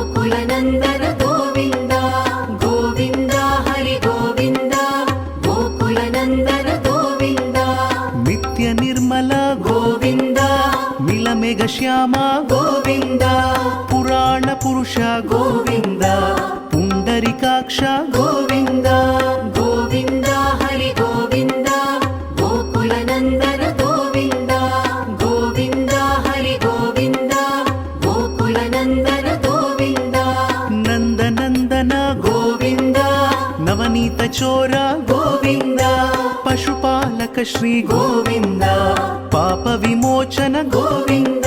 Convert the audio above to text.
गोकुलनन्दन गोविन्द गोविन्द हरि गोविन्द गोकुलनन्दन गोविन्द नित्य निर्मल गोविन्द मिलमेघ श्याम गोविन्द पुराण पुरुष गोविन्द पुण्डरीकाक्ष गोविन्द गोविन्द हरि गोविन्द गोकुलनन्दन गोविन्द गोविन्द हरि गोविन्द गोकुलनन्दन गोविन्द नन्दनन्दन गोविन्द नवनीत चोर गोविन्द पशुपालक श्री गोविन्द पाप विमोचन गोविन्द